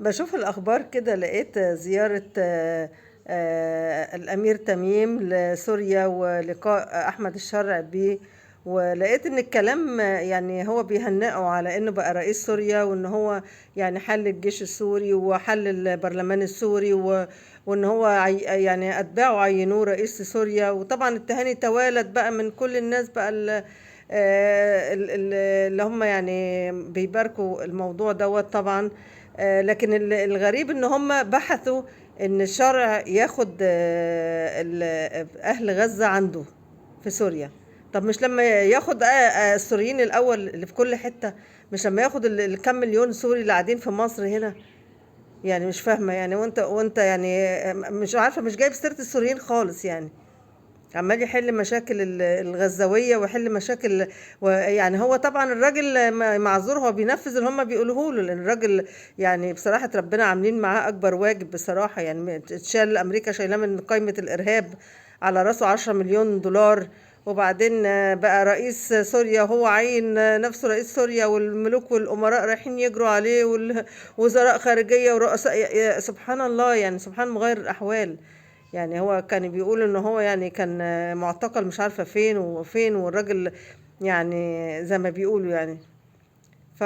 بشوف الأخبار كده لقيت زيارة الأمير تميم لسوريا ولقاء أحمد الشرع بيه. ولقيت إن الكلام يعني هو بيهنئه على إنه بقى رئيس سوريا، وإن هو يعني حل الجيش السوري وحل البرلمان السوري وإن هو يعني أتباعه عينوه رئيس سوريا. وطبعا التهاني توالت بقى من كل الناس بقى اللي هم يعني بيباركوا الموضوع دوت طبعا. لكن الغريب ان هم بحثوا ان الشرع ياخد اهل غزة عنده في سوريا. طب مش لما ياخد السوريين الاول اللي في كل حتة؟ مش لما ياخد الكم مليون سوري اللي قاعدين في مصر هنا؟ يعني مش فاهمة يعني. وانت يعني مش عارفة، مش جايب سيرة السوريين خالص يعني. عمال يحل مشاكل الغزاوية ويحل مشاكل. ويعني هو طبعا الراجل معذور، هو بينفذ اللي هم بيقولوه له، لان الراجل يعني بصراحة ربنا عاملين معاه اكبر واجب بصراحة. يعني اتشال امريكا شايلاه من قائمة الارهاب، على راسه 10 مليون دولار. وبعدين بقى رئيس سوريا، وهو عين نفسه رئيس سوريا، والملوك والامراء رايحين يجروا عليه، والوزراء خارجية ورؤساء سبحان الله، يعني سبحان مغير الاحوال. يعني هو كان بيقول ان هو يعني كان معتقل مش عارفة فين وفين، والراجل يعني زي ما بيقولوا يعني. ف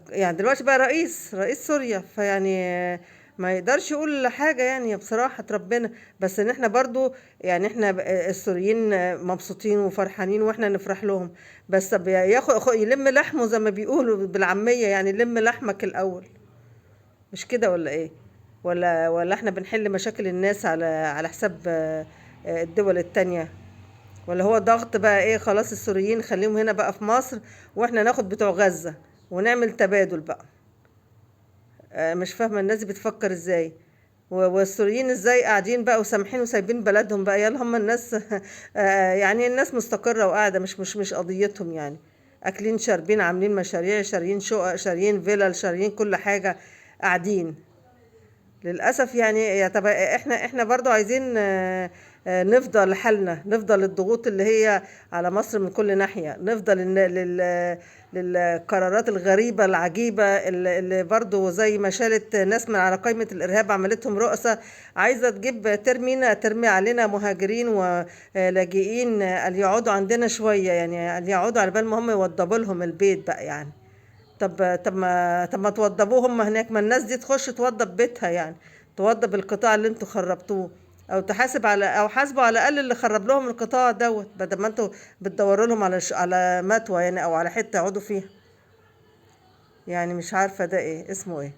يعني دلوقتي بقى رئيس سوريا، فيعني ما يقدرش يقول حاجة يعني بصراحة ربنا. بس ان احنا برضو يعني احنا السوريين مبسوطين وفرحانين، واحنا نفرح لهم. بس طب يلم لحمه زي ما بيقولوا بالعامية، يعني لم لحمك الاول. مش كده ولا ايه؟ ولا احنا بنحل مشاكل الناس على حساب الدول التانية؟ ولا هو ضغط بقى ايه؟ خلاص السوريين خليهم هنا بقى في مصر، واحنا ناخد بتوع غزة ونعمل تبادل بقى. مش فاهمة الناس دي بتفكر ازاي. والسوريين ازاي قاعدين بقى وسامحين وسايبين بلدهم بقى؟ يلا هم الناس يعني الناس مستقرة وقاعدة، مش قضيتهم يعني. اكلين شاربين، عاملين مشاريع، شاريين شقق، شاريين فيلل، شاريين كل حاجة، قاعدين. للأسف يعني. طب احنا برضو عايزين نفضل حالنا، نفضل الضغوط اللي هي على مصر من كل ناحية، نفضل للقرارات الغريبة العجيبة اللي برضو زي ما شالت ناس من على قائمة الإرهاب، عملتهم رؤساء. عايزة تجيب ترمي علينا مهاجرين ولاجئين، اللي يقعدوا عندنا شوية يعني، اللي يقعدوا على بال ما هم يوضبوا لهم البيت بقى يعني. طب ما توضبوه هم هناك، ما الناس دي تخش توضب بيتها يعني، توضب القطاع اللي انتوا خربتوه. او تحاسب او حاسبوا على الاقل اللي خرب لهم القطاع دوت، بدل ما انتوا بتدوروا لهم على متوى يعني، او على حته يقعدوا فيها. يعني مش عارفه ده ايه اسمه ايه.